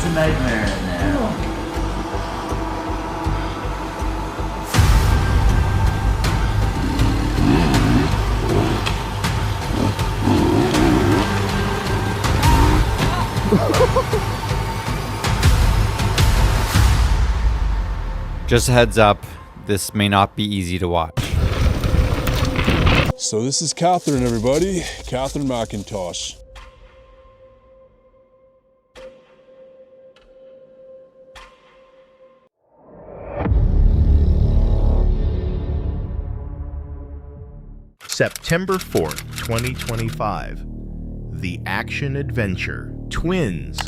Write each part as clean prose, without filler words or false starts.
a nightmare in there. Just a heads up, this may not be easy to watch. So this is Catherine, everybody. Catherine McIntosh. September 4th, 2025. The action adventure Twins,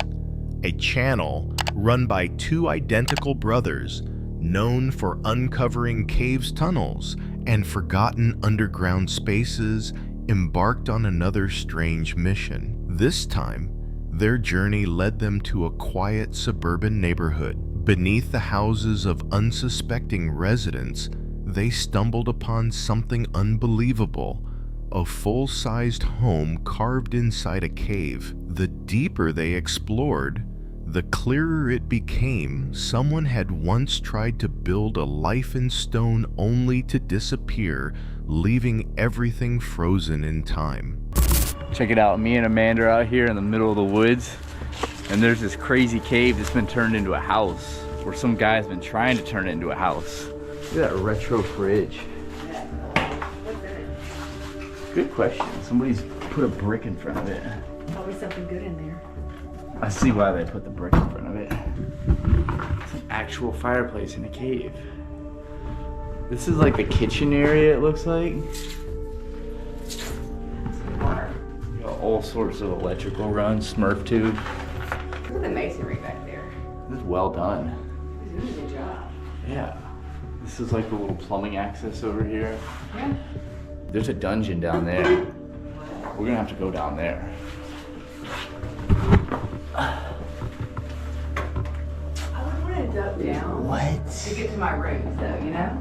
a channel run by two identical brothers known for uncovering caves, tunnels, and forgotten underground spaces, embarked on another strange mission. This time, their journey led them to a quiet suburban neighborhood. Beneath the houses of unsuspecting residents, they stumbled upon something unbelievable: a full-sized home carved inside a cave. The deeper they explored, the clearer it became someone had once tried to build a life in stone only to disappear, leaving everything frozen in time. Check it out, me and Amanda are out here in the middle of the woods, and there's this crazy cave that's been turned into a house, or some guy's been trying to turn it into a house. Look at that retro fridge. Good question. Somebody's put a brick in front of it. Probably something good in there. I see why they put the brick in front of it. It's an actual fireplace in a cave. This is like the kitchen area, it looks like. You got all sorts of electrical runs, Smurf tube. Look at the masonry back there. This is well done. He's doing a good job. Yeah. This is like the little plumbing access over here. Yeah. There's a dungeon down there. We're gonna have to go down there. I would want to duck down. What? To get to my rooms though, you know?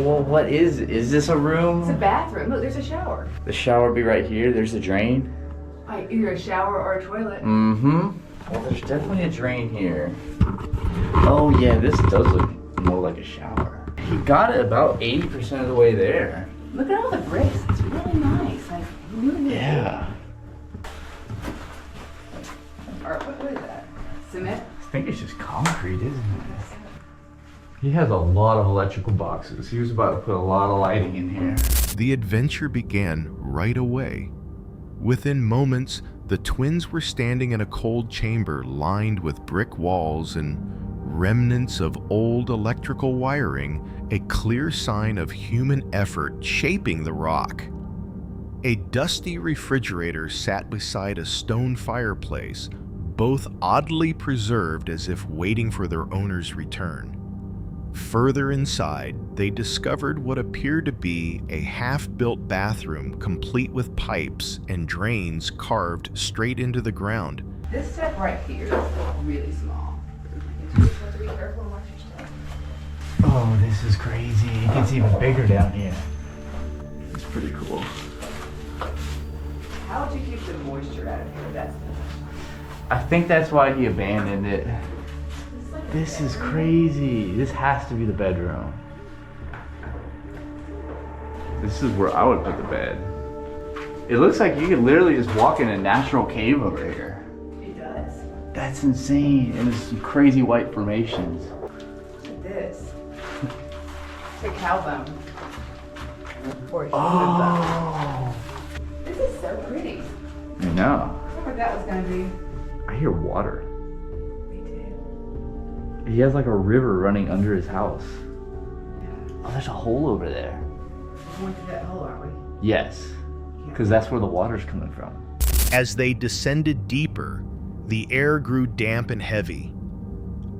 Well, what is this a room? It's a bathroom. Look, there's a shower. The shower would be right here. There's a drain. Like either a shower or a toilet. Mm-hmm. Well, there's definitely a drain here. Oh yeah, this does look more like a shower. He got it about 80% of the way there. Look at all the bricks. It's really nice. Like really Yeah. Or what is that? Cement? I think it's just concrete, isn't it? He has a lot of electrical boxes. He was about to put a lot of lighting in here. The adventure began right away. Within moments, the twins were standing in a cold chamber lined with brick walls and remnants of old electrical wiring, a clear sign of human effort shaping the rock. A dusty refrigerator sat beside a stone fireplace, both oddly preserved as if waiting for their owner's return. Further inside, they discovered what appeared to be a half-built bathroom complete with pipes and drains carved straight into the ground. This step right here is really small. You just have to be careful and watch your step. Oh, this is crazy. It gets even bigger down here. It's pretty cool. How would you keep the moisture out of here? That's I think that's why he abandoned it. like This is crazy. This has to be the bedroom. This is where I would put the bed. It looks like you could literally just walk in a natural cave over here. It does. That's insane. And there's some crazy white formations. Look at this. It's a cow bone. Or a human Oh. bone. This is so pretty. I know. I thought that was gonna be. I hear water. Me too. He has like a river running under his house. Oh, there's a hole over there. We're going through that hole, aren't we? Yes. Because that's where the water's coming from. As they descended deeper, the air grew damp and heavy.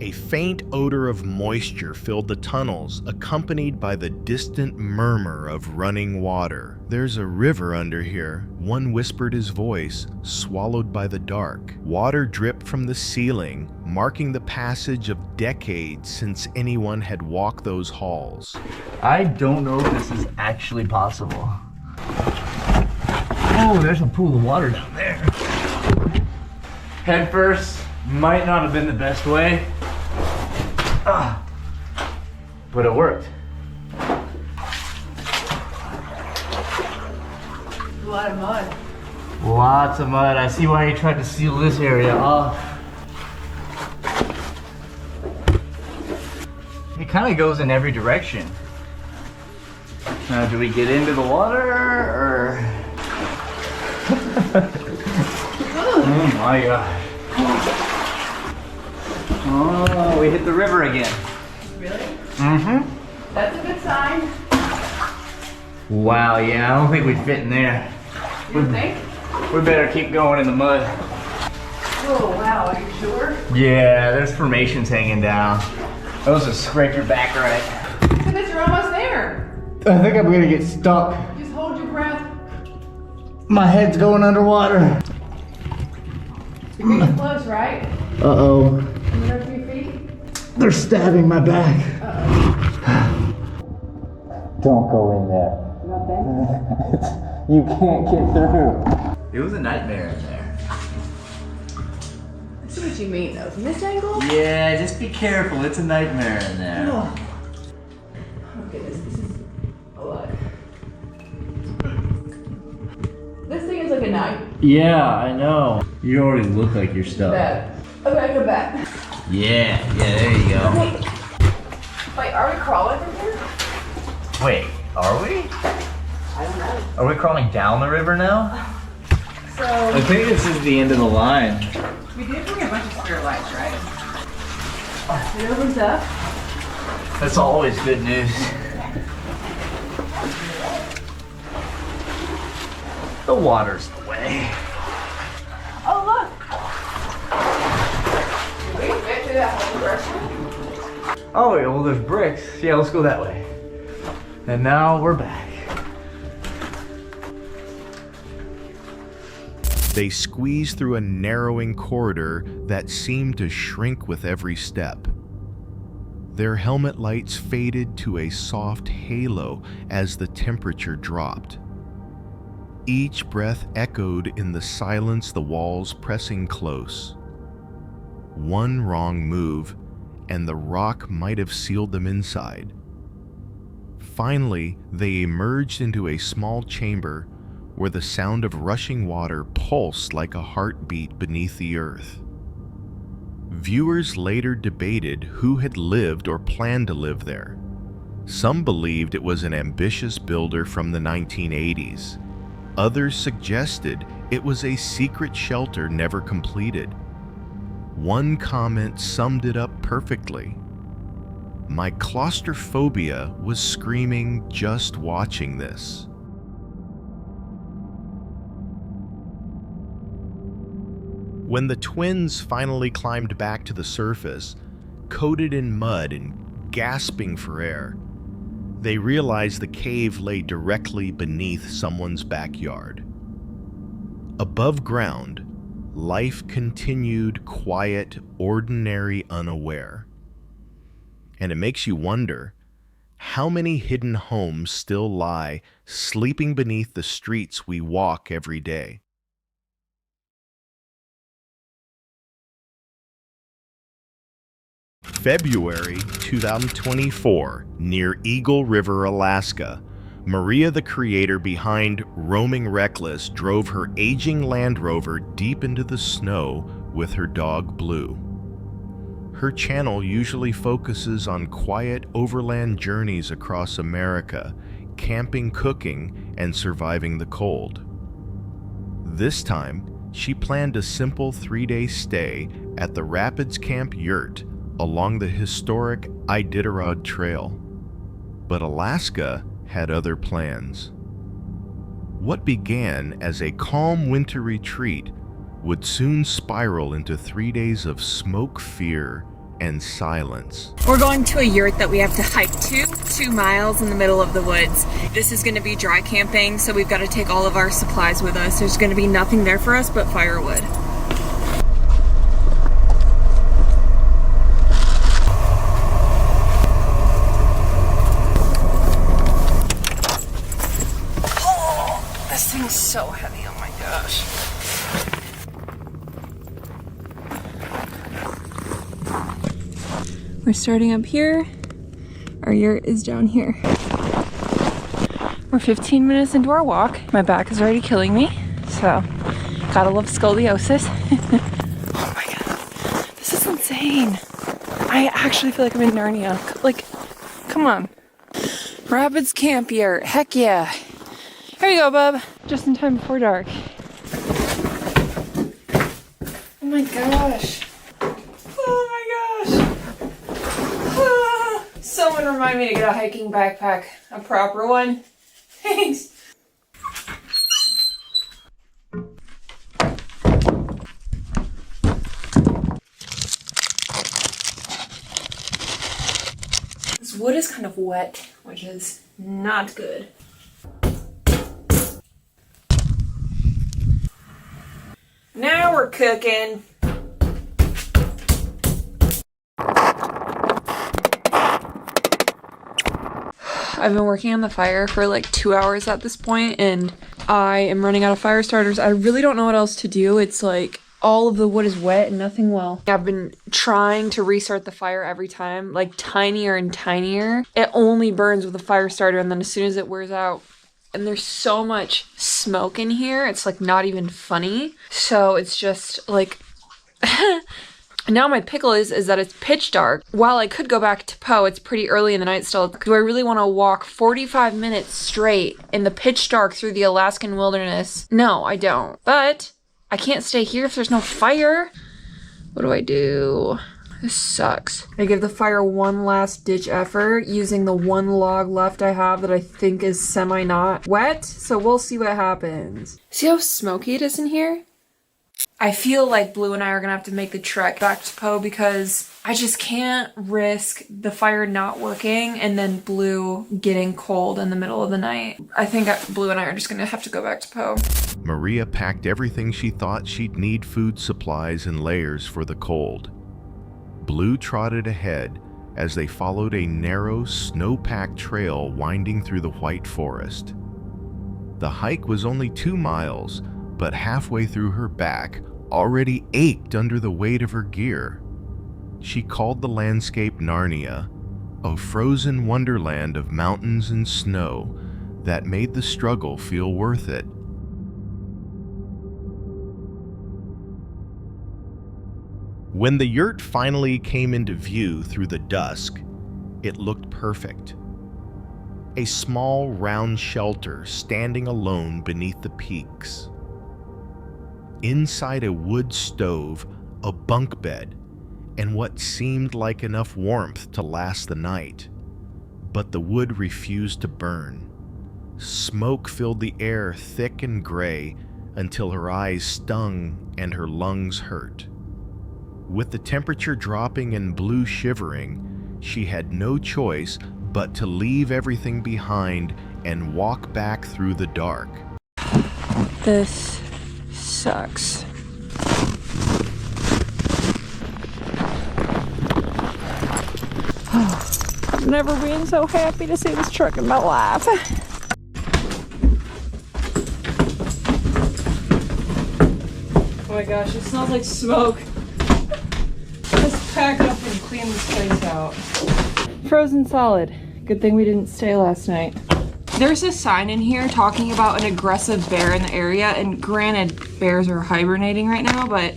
A faint odor of moisture filled the tunnels, accompanied by the distant murmur of running water. "There's a river under here," one whispered, his voice swallowed by the dark. Water dripped from the ceiling, marking the passage of decades since anyone had walked those halls. I don't know if this is actually possible. Oh, there's a pool of water down there. Head first. Might not have been the best way, but it worked. A lot of mud. Lots of mud. I see why you tried to seal this area off. It kind of goes in every direction. Now, do we get into the water or? Oh my God. Oh, we hit the river again. Really? Mm-hmm. That's a good sign. Wow, yeah, I don't think we'd fit in there. You think? We better keep going in the mud. Oh, wow. Are you sure? Yeah, there's formations hanging down. Those will scrape your back right. Look at, you're almost there. I think I'm gonna get stuck. Just hold your breath. My head's going underwater. You're getting close, right? Uh-oh. Under 3 feet? They're stabbing my back. Don't go in there. Nothing? You can't get through. It was a nightmare in there. I see what you mean, though. From this angle? Yeah, just be careful. It's a nightmare in there. Oh, goodness. This is a lot. This thing is like a knife. Yeah, I know. You already look like you're stuck. Bad. Okay, go back. Yeah, there you go. Okay. Wait, are we crawling from here? Wait, are we? I don't know. Are we crawling down the river now? So, I think this is the end of the line. we did bring a bunch of spirit lights, right? It opens up. That's always good news. The water's the way. Oh, look. Did we get through that whole direction? Oh, yeah, well, there's bricks. Yeah, let's go that way. And now we're back. They squeezed through a narrowing corridor that seemed to shrink with every step. Their helmet lights faded to a soft halo as the temperature dropped. Each breath echoed in the silence, the walls pressing close. One wrong move, and the rock might have sealed them inside. Finally, they emerged into a small chamber where the sound of rushing water pulsed like a heartbeat beneath the earth. Viewers later debated who had lived or planned to live there. Some believed it was an ambitious builder from the 1980s. Others suggested it was a secret shelter never completed. One comment summed it up perfectly. My claustrophobia was screaming just watching this. When the twins finally climbed back to the surface, coated in mud and gasping for air, they realized the cave lay directly beneath someone's backyard. Above ground, life continued quiet, ordinary, unaware. And it makes you wonder, how many hidden homes still lie sleeping beneath the streets we walk every day? February 2024, near Eagle River, Alaska, Maria, the creator behind Roaming Reckless, drove her aging Land Rover deep into the snow with her dog Blue. Her channel usually focuses on quiet overland journeys across America, camping, cooking, and surviving the cold. This time, she planned a simple 3-day stay at the Rapids Camp Yurt along the historic Iditarod Trail. But Alaska had other plans. What began as a calm winter retreat would soon spiral into 3 days of smoke, fear, and silence. We're going to a yurt that we have to hike to, 2 miles in the middle of the woods. This is going to be dry camping, so we've got to take all of our supplies with us. There's going to be nothing there for us but firewood. Oh, this thing's so heavy, oh my gosh. We're starting up here. Our yurt is down here. We're 15 minutes into our walk. My back is already killing me, so gotta love scoliosis. Oh my god, this is insane. I actually feel like I'm in Narnia. Like, come on. Rapids Camp Yurt, heck yeah. Here you go, bub. Just in time before dark. Oh my gosh. Oh my gosh. Ah. Someone remind me to get a hiking backpack. A proper one. Thanks. This wood is kind of wet, which is not good. Now we're cooking. I've been working on the fire for like 2 hours at this point, and I am running out of fire starters. I really don't know what else to do. It's like all of the wood is wet and nothing will. I've been trying to restart the fire every time, like tinier and tinier. It only burns with a fire starter, and then as soon as it wears out, and there's so much smoke in here, it's like not even funny. So it's just like now my pickle is that it's pitch dark. While I could go back to Poe, it's pretty early in the night still. Do I really want to walk 45 minutes straight in the pitch dark through the Alaskan wilderness? No, I don't. But I can't stay here if there's no fire. What do I do? This sucks. I give the fire one last ditch effort using the one log left I have that I think is semi-not wet. So we'll see what happens. See how smoky it is in here? I feel like Blue and I are gonna have to make the trek back to Poe because I just can't risk the fire not working and then Blue getting cold in the middle of the night. I think Blue and I are just gonna have to go back to Poe. Maria packed everything she thought she'd need: food supplies and layers for the cold. Blue trotted ahead as they followed a narrow, snow-packed trail winding through the white forest. The hike was only 2 miles, but halfway through her back already ached under the weight of her gear. She called the landscape Narnia, a frozen wonderland of mountains and snow that made the struggle feel worth it. When the yurt finally came into view through the dusk, it looked perfect. A small, round shelter standing alone beneath the peaks. Inside a wood stove, a bunk bed, and what seemed like enough warmth to last the night. But the wood refused to burn. Smoke filled the air thick and gray until her eyes stung and her lungs hurt. With the temperature dropping and Blue shivering, she had no choice but to leave everything behind and walk back through the dark. This sucks. I've never been so happy to see this truck in my life. Oh my gosh, it smells like smoke. Let's pack up and clean this place out. Frozen solid. Good thing we didn't stay last night. There's a sign in here talking about an aggressive bear in the area, and granted, bears are hibernating right now, but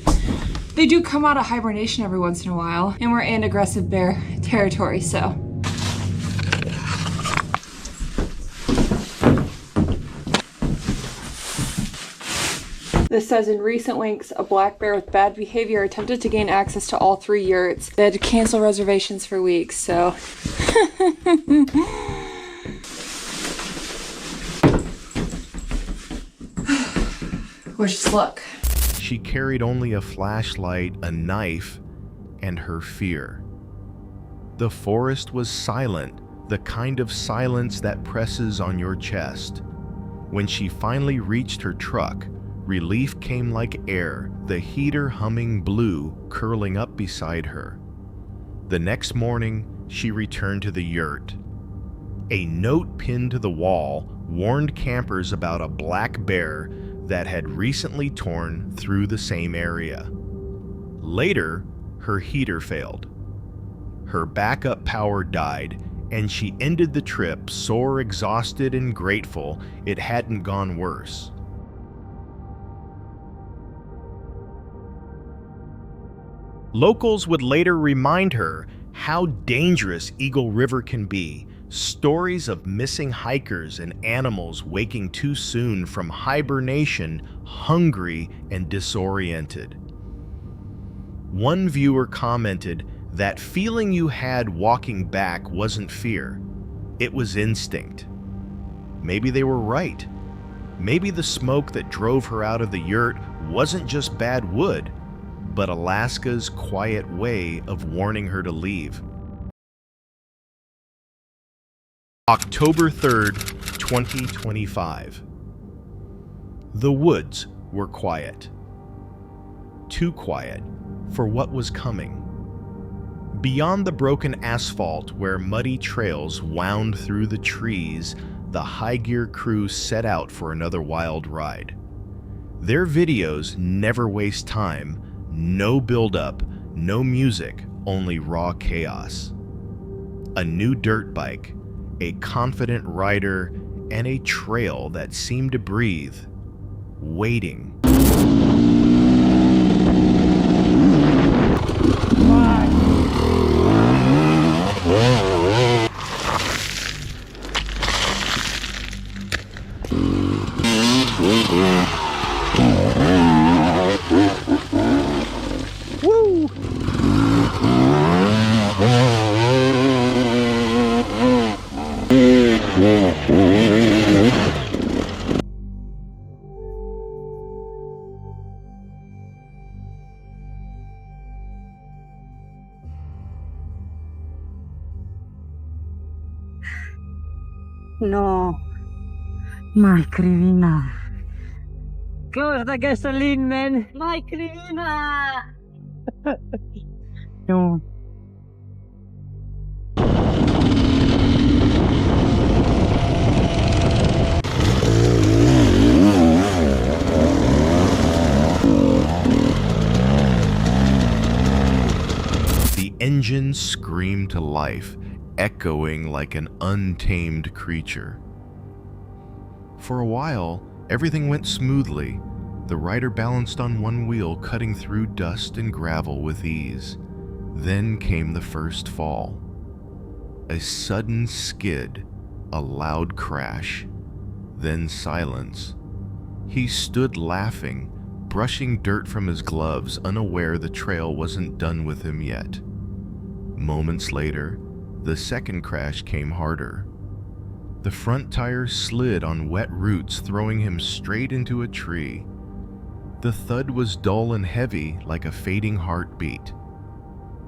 they do come out of hibernation every once in a while, and we're in aggressive bear territory, so. This says, in recent weeks, a black bear with bad behavior attempted to gain access to all 3 yurts. They had to cancel reservations for weeks, so. Wish us luck. She carried only a flashlight, a knife, and her fear. The forest was silent, the kind of silence that presses on your chest. When she finally reached her truck, relief came like air, the heater humming, Blue curling up beside her. The next morning, she returned to the yurt. A note pinned to the wall warned campers about a black bear that had recently torn through the same area. Later, her heater failed. her backup power died, and she ended the trip sore, exhausted, and grateful it hadn't gone worse. Locals would later remind her how dangerous Eagle River can be. Stories of missing hikers and animals waking too soon from hibernation, hungry and disoriented. One viewer commented that feeling you had walking back wasn't fear, it was instinct. Maybe they were right. Maybe the smoke that drove her out of the yurt wasn't just bad wood, but Alaska's quiet way of warning her to leave. October 3rd, 2025. The woods were quiet. Too quiet for what was coming. Beyond the broken asphalt where muddy trails wound through the trees, the high gear crew set out for another wild ride. Their videos never waste time. No build-up, no music, only raw chaos. A new dirt bike, a confident rider, and a trail that seemed to breathe, waiting. Woo! No, my Krivina. Close the gasoline, man. My Krivina. No. The engine screamed to life, echoing like an untamed creature. For a while, everything went smoothly. The rider balanced on one wheel, cutting through dust and gravel with ease. Then came the first fall. A sudden skid, a loud crash, then silence. He stood laughing, brushing dirt from his gloves, unaware the trail wasn't done with him yet. Moments later, the second crash came harder. The front tire slid on wet roots, throwing him straight into a tree. The thud was dull and heavy, like a fading heartbeat.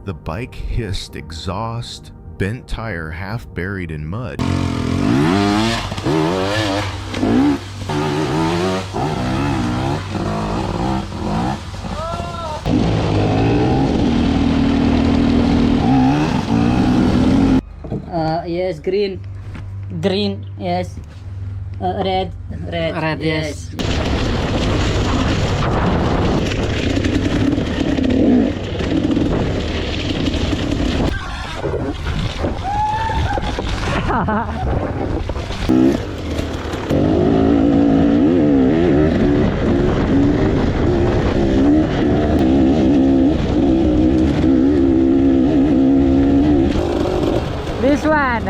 The bike hissed exhaust, bent tire half buried in mud. Yes, green. Green, yes. Red. Red, yes. This one.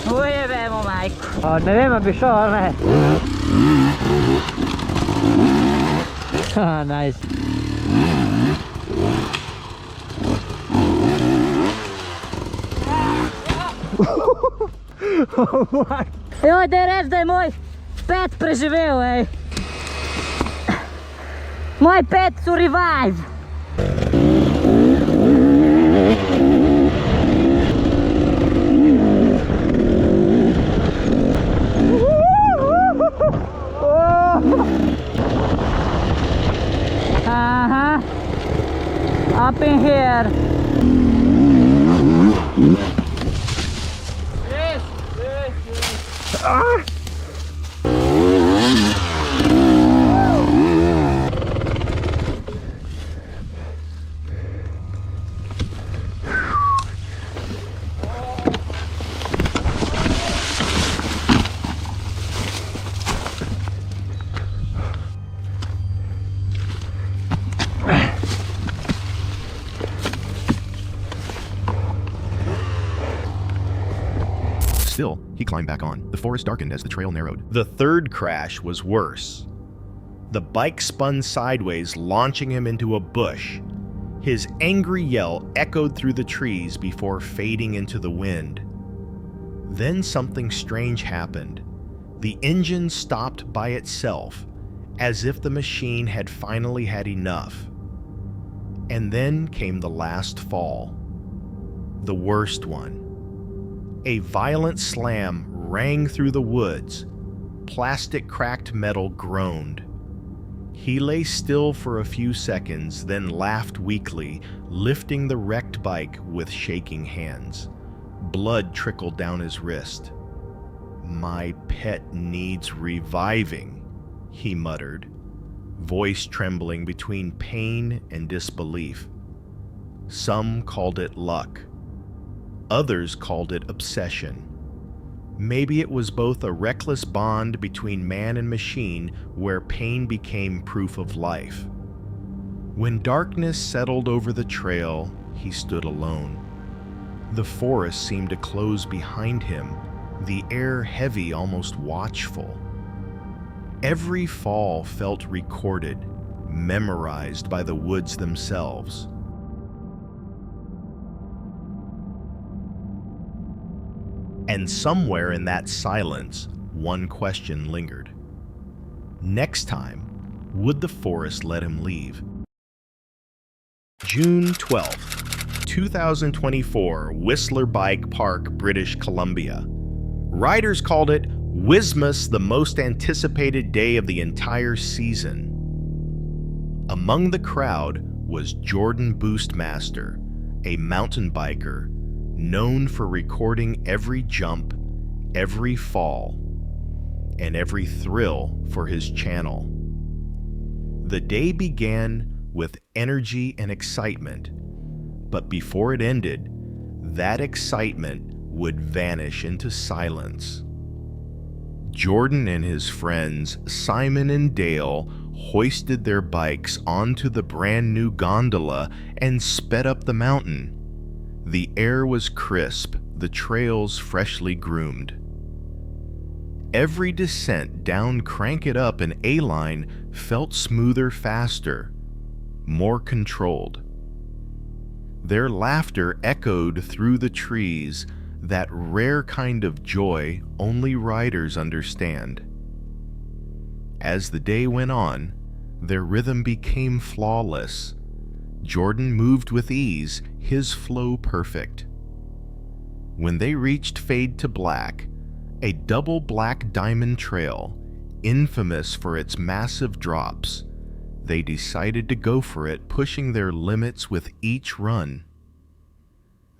Ui, abbiamo Mike. Oh, ne abbiamo bisogno. Ah, nice. Joj, da je res, da je moj pet preživel, ej. Moj pet survive. Up in here. Yes, yes, yes. Still, he climbed back on. The forest darkened as the trail narrowed. The third crash was worse. The bike spun sideways, launching him into a bush. His angry yell echoed through the trees before fading into the wind. Then something strange happened. The engine stopped by itself, as if the machine had finally had enough. And then came the last fall. The worst one. A violent slam rang through the woods. Plastic cracked metal groaned. He lay still for a few seconds, then laughed weakly, lifting the wrecked bike with shaking hands. Blood trickled down his wrist. "My pet needs reviving," he muttered, voice trembling between pain and disbelief. Some called it luck. Others called it obsession. Maybe it was both a reckless bond between man and machine where pain became proof of life. When darkness settled over the trail, he stood alone. The forest seemed to close behind him, the air heavy, almost watchful. Every fall felt recorded, memorized by the woods themselves. And somewhere in that silence, one question lingered. Next time, would the forest let him leave? June 12th, 2024, Whistler Bike Park, British Columbia. Riders called it Wismas, the most anticipated day of the entire season. Among the crowd was Jordan Boostmaster, a mountain biker known for recording every jump, every fall, and every thrill for his channel. The day began with energy and excitement, but before it ended, that excitement would vanish into silence. Jordan and his friends, Simon and Dale, hoisted their bikes onto the brand new gondola and sped up the mountain. The air was crisp, the trails freshly groomed. Every descent down Crank It Up and A-Line felt smoother, faster, more controlled. Their laughter echoed through the trees, that rare kind of joy only riders understand. As the day went on, their rhythm became flawless. Jordan moved with ease, his flow perfect. When they reached Fade to Black, a double black diamond trail, infamous for its massive drops, they decided to go for it, pushing their limits with each run.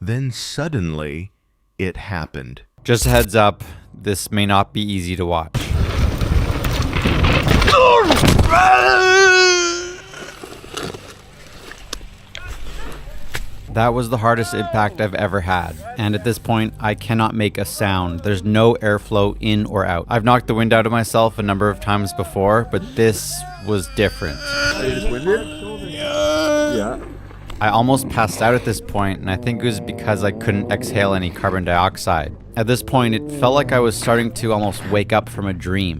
Then suddenly, it happened. Just a heads up, this may not be easy to watch. That was the hardest impact I've ever had, and at this point, I cannot make a sound. There's no airflow in or out. I've knocked the wind out of myself a number of times before, but this was different. Are you just winded? Yeah. I almost passed out at this point, and I think it was because I couldn't exhale any carbon dioxide. At this point, it felt like I was starting to almost wake up from a dream.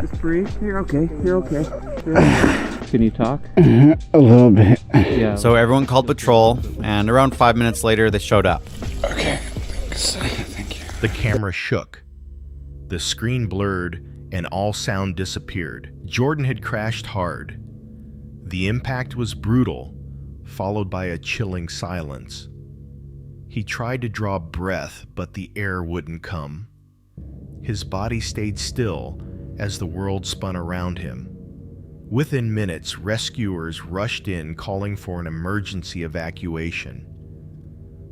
Just breathe. You're okay. You're okay. Can you talk? A little bit. Yeah. So everyone called patrol, and around 5 minutes later, they showed up. Okay, thank you. The camera shook. The screen blurred, and all sound disappeared. Jordan had crashed hard. The impact was brutal, followed by a chilling silence. He tried to draw breath, but the air wouldn't come. His body stayed still as the world spun around him. Within minutes, rescuers rushed in, calling for an emergency evacuation.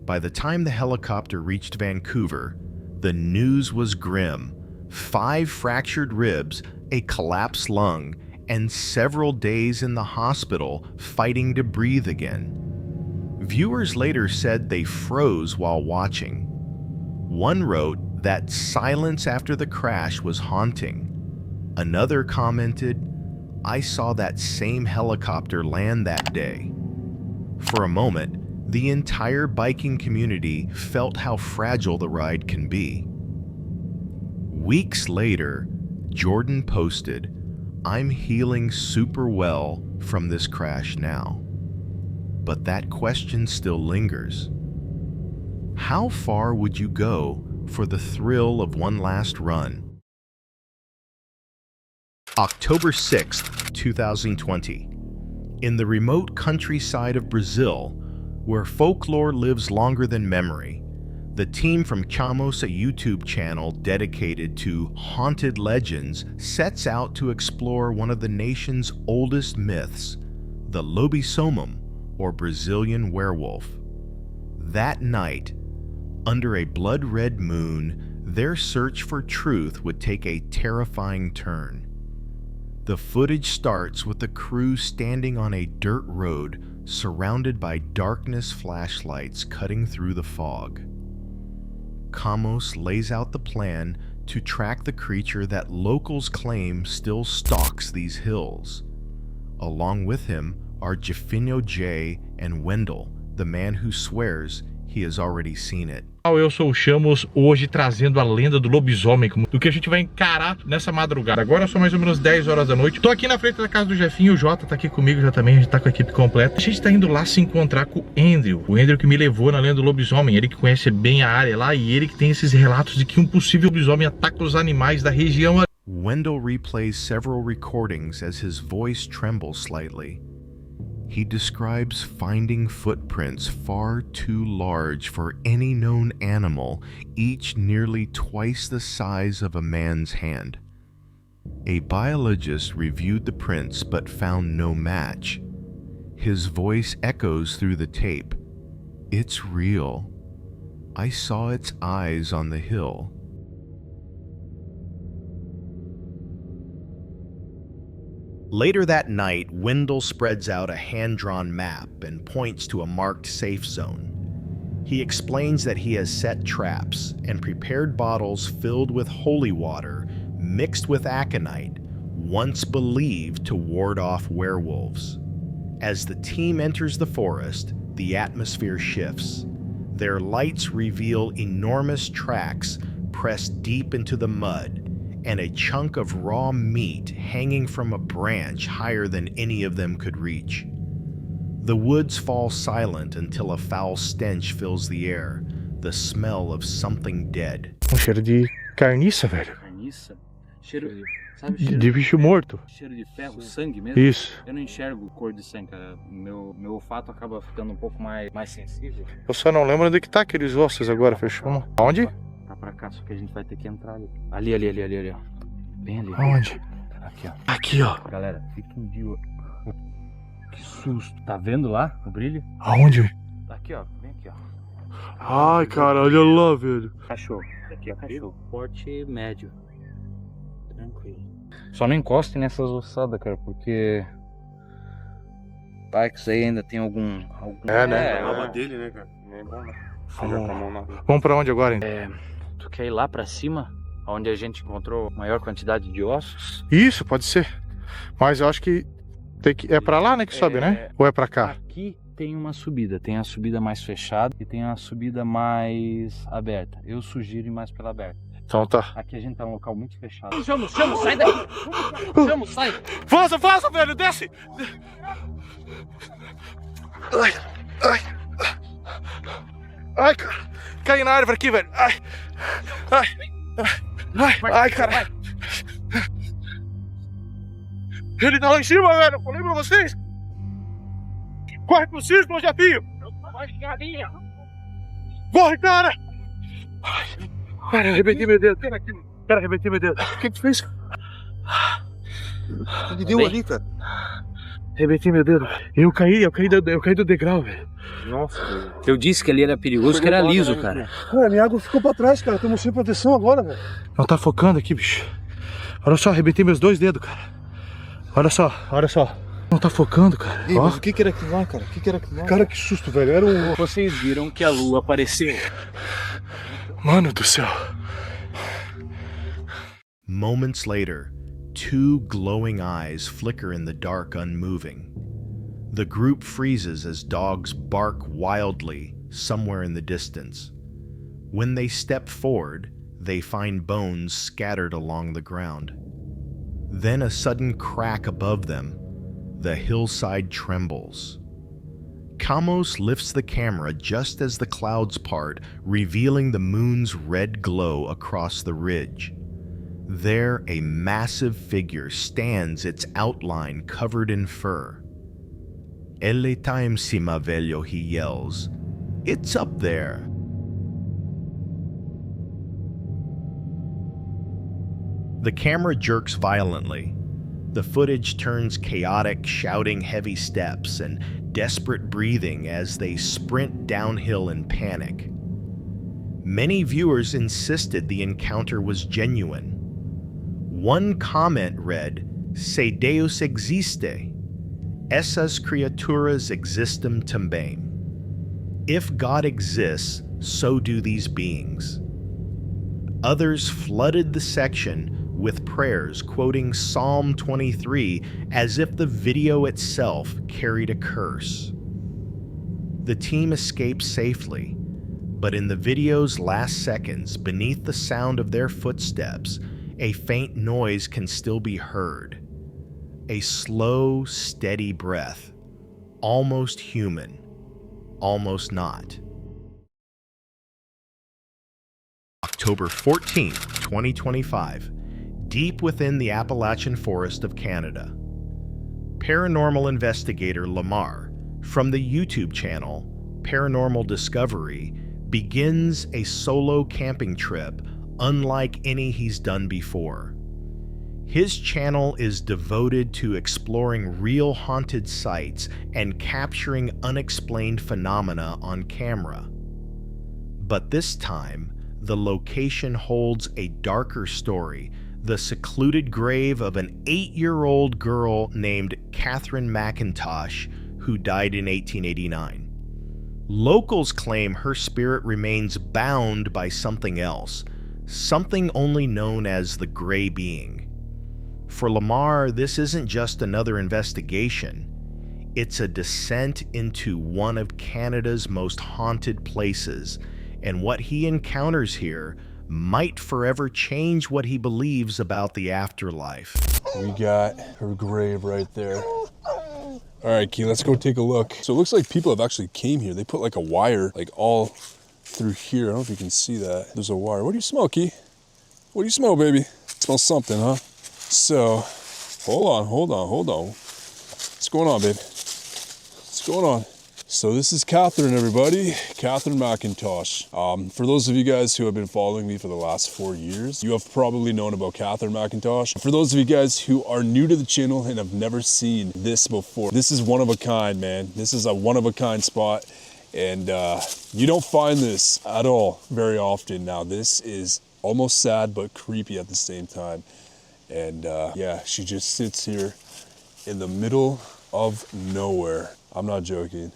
By the time the helicopter reached Vancouver, the news was grim. 5 fractured ribs, a collapsed lung, and several days in the hospital fighting to breathe again. Viewers later said they froze while watching. One wrote that silence after the crash was haunting. Another commented, "I saw that same helicopter land that day." For a moment, The entire biking community felt how fragile the ride can be. Weeks later, Jordan posted, "I'm healing super well from this crash now." But that question still lingers. How far would you go for the thrill of one last run? October 6th, 2020. In the remote countryside of Brazil, where folklore lives longer than memory, the team from Chamos, a YouTube channel dedicated to haunted legends, sets out to explore one of the nation's oldest myths, the lobisomem, or Brazilian werewolf. That night, under a blood-red moon, their search for truth would take a terrifying turn. The footage starts with the crew standing on a dirt road surrounded by darkness flashlights cutting through the fog. Chamos lays out the plan to track the creature that locals claim still stalks these hills. Along with him are Jeffinho J. and Wendell, the man who swears he has already seen it. Eu sou o Chamos, hoje trazendo a lenda do lobisomem, do que a gente vai encarar nessa madrugada. Agora são mais ou menos 10 horas da noite. Tô aqui na frente da casa do Jefinho, o Jota tá aqui comigo já também, a gente tá com a equipe completa. A gente tá indo lá se encontrar com o Andrew que me levou na lenda do lobisomem, ele que conhece bem a área lá e ele que tem esses relatos de que um possível lobisomem ataca os animais da região. Wendell replays several recordings as his voice trembles slightly. He describes finding footprints far too large for any known animal, each nearly twice the size of a man's hand. A biologist reviewed the prints but found no match. His voice echoes through the tape. "It's real. I saw its eyes on the hill." Later that night, Wendell spreads out a hand-drawn map and points to a marked safe zone. He explains that he has set traps and prepared bottles filled with holy water mixed with aconite, once believed to ward off werewolves. As the team enters the forest, the atmosphere shifts. Their lights reveal enormous tracks pressed deep into the mud, and a chunk of raw meat hanging from a branch higher than any of them could reach. The woods fall silent until a foul stench fills the air, the smell of something dead. Cheiro de carniça, velho. Carniça? Cheiro, sabe o cheiro De bicho morto. Cheiro de ferro, sangue mesmo? Isso. Eu não enxergo cor de sangue, cara. Meu olfato acaba ficando um pouco mais sensível. Eu só não lembro onde que tá aqueles ossos agora, fechou? Onde? Tá pra cá, só que a gente vai ter que entrar ali. Ali, ó. Bem ali. Aonde? Aqui, ó. Aqui, ó. Galera, fica um dia. Que susto. Tá vendo lá o brilho? Aonde? Tá aqui, ó. Vem aqui, ó. Ai, cara, olha lá, velho. Cachorro. Aqui, ó. Cachorro. Porte médio. Tranquilo. Só não encoste nessas ossadas, cara, porque... Vai que isso aí ainda tem algum... É, né? É a alma dele, né, cara? Não é bom, né? Vamos pra onde agora, hein? Tu quer ir lá pra cima? Onde a gente encontrou maior quantidade de ossos? Isso, pode ser. Mas eu acho que é pra lá, né, que sobe, né? Ou é pra cá? Aqui tem uma subida. Tem a subida mais fechada e tem a subida mais aberta. Eu sugiro ir mais pela aberta. Então tá. Aqui a gente tá num local muito fechado. Chama, sai daí! Chama, sai! Vaza, velho, desce! Ai, cara! Caí na árvore aqui, velho! Ai, cara! Ele tá lá em cima, velho! Eu falei pra vocês! Corre pro cisco, Jefinho! Corre, cara! Cara, arrebentei meu dedo! O que tu fez? O que deu ali, cara? Arrebentei meu dedo. Eu caí do degrau, velho. Nossa, eu disse que ali era perigoso, que era liso, cara. Cara, minha água ficou pra trás, cara. Estamos sem proteção agora, velho. Não tá focando aqui, bicho. Olha só, arrebentei meus 2 dedos, cara. Olha só. Não tá focando, cara. Ei, mas o que era aquilo lá, cara? Cara, que susto, velho. Era um... Vocês viram que a lua apareceu. Mano do céu. Moments later, 2 glowing eyes flicker in the dark, unmoving. The group freezes as dogs bark wildly somewhere in the distance. When they step forward, they find bones scattered along the ground. Then a sudden crack above them. The hillside trembles. Kamos lifts the camera just as the clouds part, revealing the moon's red glow across the ridge. There, a massive figure stands, its outline covered in fur. "Elle time sima velho," he yells. "It's up there." The camera jerks violently. The footage turns chaotic, shouting heavy steps and desperate breathing as they sprint downhill in panic. Many viewers insisted the encounter was genuine. One comment read, "Se Deus existe, essas criaturas existem também." If God exists, so do these beings. Others flooded the section with prayers quoting Psalm 23 as if the video itself carried a curse. The team escaped safely, but in the video's last seconds, beneath the sound of their footsteps, a faint noise can still be heard. A slow, steady breath, almost human, almost not. October 14th, 2025. Deep within the Appalachian forest of Canada. Paranormal investigator Lamar, from the YouTube channel Paranormal Discovery, begins a solo camping trip unlike any he's done before. His channel is devoted to exploring real haunted sites and capturing unexplained phenomena on camera. But this time, the location holds a darker story, the secluded grave of an 8-year-old girl named Catherine McIntosh, who died in 1889. Locals claim her spirit remains bound by something else, something only known as the Gray Being. For Lamar, this isn't just another investigation. It's a descent into one of Canada's most haunted places, and what he encounters here might forever change what he believes about the afterlife. We got her grave right there. All right, Key, let's go take a look. So it looks like people have actually came here. They put like a wire like all through here. I don't know if you can see that. There's a wire. What do you smell, Key? What do you smell, baby? Smells something, huh? So, hold on. What's going on, babe? What's going on? So this is Catherine, everybody. Catherine McIntosh. For those of you guys who have been following me for the last 4 years, you have probably known about Catherine McIntosh. For those of you guys who are new to the channel and have never seen this before, this is one of a kind, man. This is a one of a kind spot. And you don't find this at all very often. Now this is almost sad, but creepy at the same time. And yeah, she just sits here in the middle of nowhere. I'm not joking.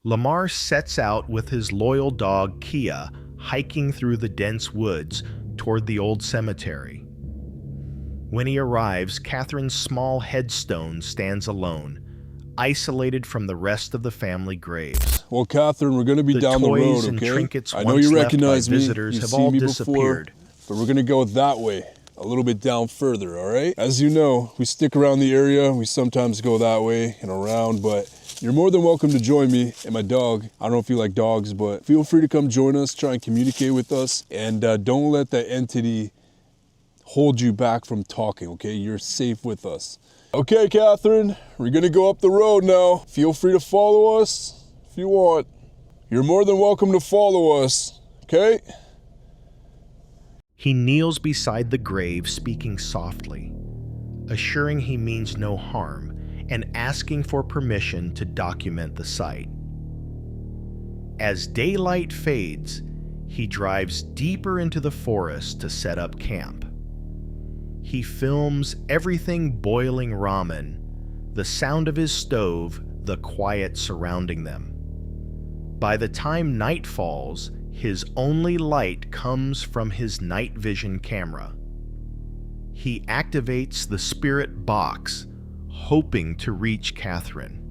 Lamar sets out with his loyal dog, Kia, hiking through the dense woods toward the old cemetery. When he arrives, Catherine's small headstone stands alone, isolated from the rest of the family graves. Well, Catherine, we're going to be down the road, okay? The toys and trinkets I know once you left recognize by me. visitors You've have seen all me disappeared. before, but we're going to go that way, a little bit down further, all right? As you know, we stick around the area. We sometimes go that way and around, but you're more than welcome to join me and my dog. I don't know if you like dogs, but feel free to come join us, try and communicate with us, and don't let that entity hold you back from talking, okay? You're safe with us. Okay, Catherine, we're gonna go up the road now. Feel free to follow us if you want. You're more than welcome to follow us, okay? He kneels beside the grave, speaking softly, assuring he means no harm, and asking for permission to document the site. As daylight fades, he drives deeper into the forest to set up camp. He films everything boiling ramen, the sound of his stove, the quiet surrounding them. By the time night falls, his only light comes from his night vision camera. He activates the spirit box, hoping to reach Catherine.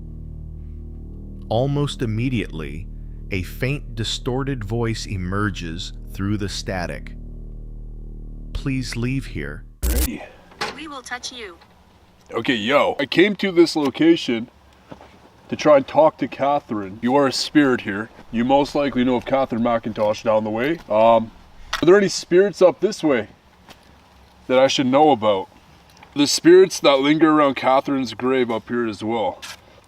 Almost immediately, a faint, distorted voice emerges through the static. Please leave here. Ready. We will touch you. Okay, yo, I came to this location to try and talk to Catherine. You are a spirit here. You most likely know of Catherine McIntosh down the way. Are there any spirits up this way that I should know about? The spirits that linger around Catherine's grave up here as well.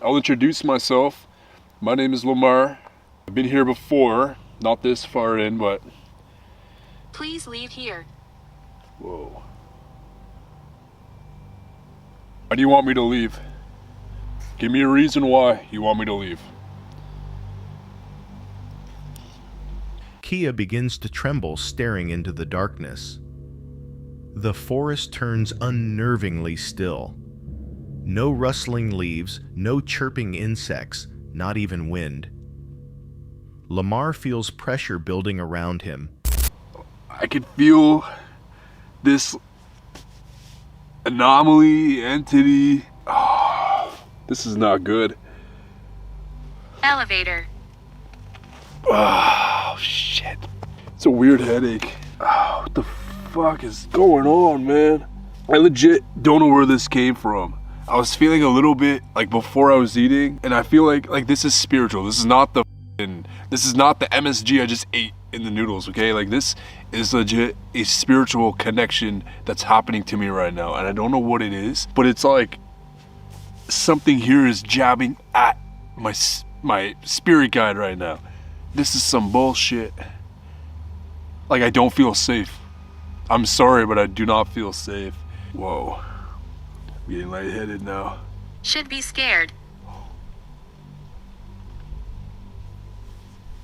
I'll introduce myself. My name is Lamar. I've been here before, not this far in, but... Please leave here. Whoa. Why do you want me to leave? Give me a reason why you want me to leave. Kia begins to tremble, staring into the darkness. The forest turns unnervingly still. No rustling leaves, no chirping insects, not even wind. Lamar feels pressure building around him. I can feel this anomaly, entity. Oh, this is not good. Elevator. Oh, shit. It's a weird headache. Oh, what the fuck is going on, man? I legit don't know where this came from. I was feeling a little bit like before I was eating, and I feel like this is spiritual. This is not the MSG I just ate in the noodles, okay? Like, this is legit a spiritual connection that's happening to me right now, and I don't know what it is, but it's like something here is jabbing at my spirit guide right now. This is some bullshit. Like, I don't feel safe. I'm sorry, but I do not feel safe. Whoa. I'm getting lightheaded now. Should be scared.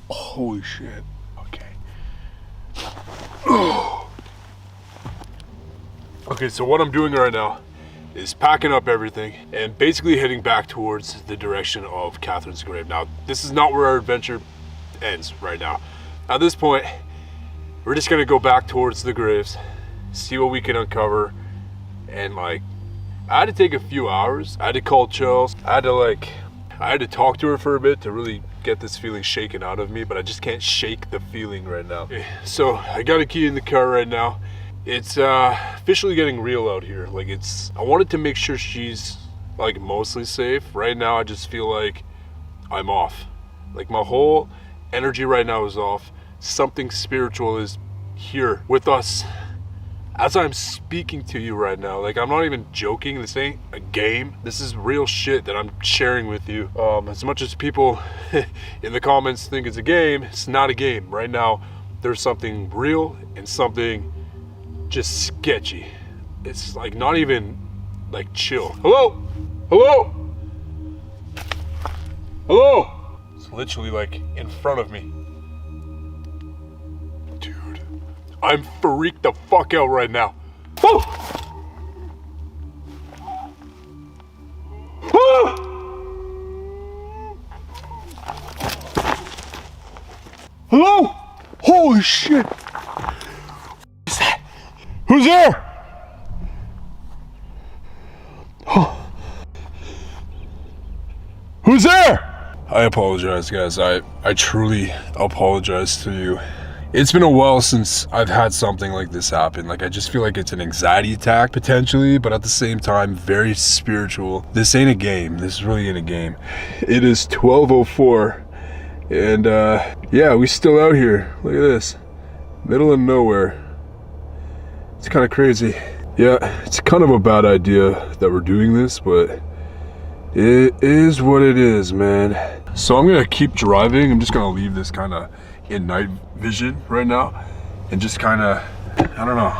Holy shit. Okay. Okay, so what I'm doing right now is packing up everything and basically heading back towards the direction of Catherine's grave. Now, this is not where our adventure ends right now. At this point, we're just gonna go back towards the graves, see what we can uncover, and like, I had to take a few hours. I had to call Chels. I had to talk to her for a bit to really get this feeling shaken out of me, but I just can't shake the feeling right now. Okay, so I got a key in the car right now. It's officially getting real out here. Like, I wanted to make sure she's like mostly safe. Right now, I just feel like I'm off. Like, my whole energy right now is off. Something spiritual is here with us as I'm speaking to you right now. Like, I'm not even joking. This ain't a game. This is real shit that I'm sharing with you. As much as people in the comments think it's a game, it's not a game. Right now, there's something real and something just sketchy. It's like not even like chill. Hello? Hello? Hello? It's literally like in front of me. Dude, I'm freaked the fuck out right now. Woo! Ah! Hello? Holy shit! Who's that? Who's there? Oh. Who's there? I apologize, guys. I truly apologize to you. It's been a while since I've had something like this happen. Like, I just feel like it's an anxiety attack potentially, but at the same time, very spiritual. This ain't a game. This really ain't a game. It is 12:04, and yeah, we still out here. Look at this, middle of nowhere. It's kind of crazy. Yeah, it's kind of a bad idea that we're doing this, but it is what it is, man. So I'm gonna keep driving. I'm just gonna leave this kind of in night vision right now and just kind of, I don't know.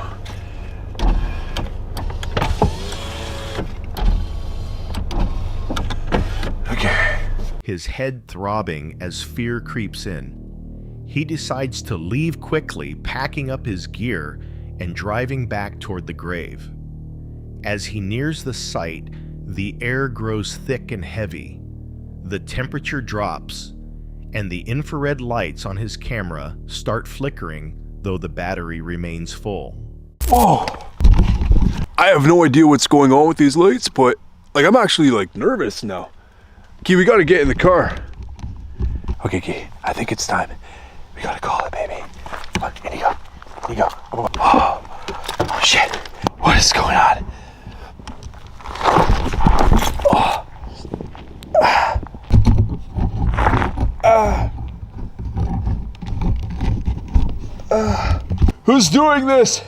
Okay. His head throbbing as fear creeps in. He decides to leave quickly, packing up his gear and driving back toward the grave. As he nears the site, the air grows thick and heavy. The temperature drops, and the infrared lights on his camera start flickering, though the battery remains full. Oh, I have no idea what's going on with these lights, but like, I'm actually like nervous now. Okay, we gotta get in the car. Okay, Key, I think it's time. We gotta call it, baby. Come on, in you go. In you go. Oh, shit. What is going on? Who's doing this?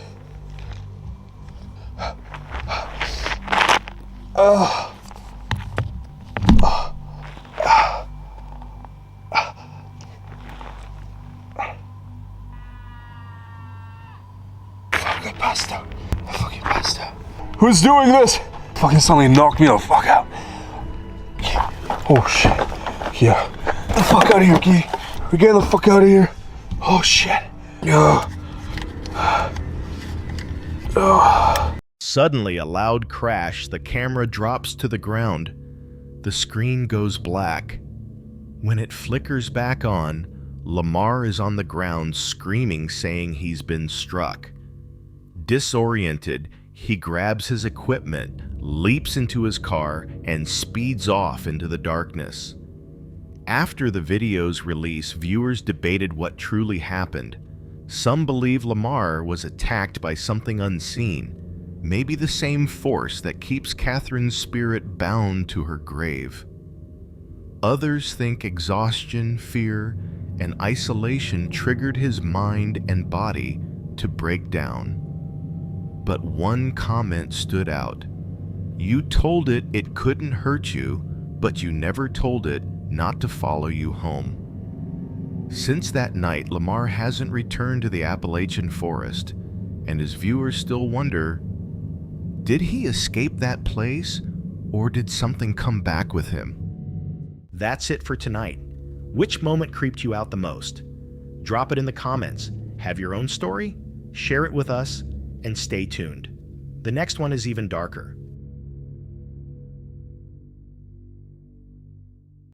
Who's doing this? Fucking suddenly knocked me the fuck out. Oh shit. Yeah. Get the fuck out of here, Key. We're getting the fuck out of here. Oh shit. Yeah. Suddenly, a loud crash, the camera drops to the ground. The screen goes black. When it flickers back on, Lamar is on the ground screaming, saying he's been struck. Disoriented, he grabs his equipment, leaps into his car, and speeds off into the darkness. After the video's release, viewers debated what truly happened. Some believe Lamar was attacked by something unseen, maybe the same force that keeps Catherine's spirit bound to her grave. Others think exhaustion, fear, and isolation triggered his mind and body to break down. But one comment stood out. You told it it couldn't hurt you, but you never told it not to follow you home. Since that night, Lamar hasn't returned to the Appalachian forest, and his viewers still wonder, did he escape that place, or did something come back with him? That's it for tonight. Which moment creeped you out the most? Drop it in the comments. Have your own story? Share it with us, and stay tuned. The next one is even darker.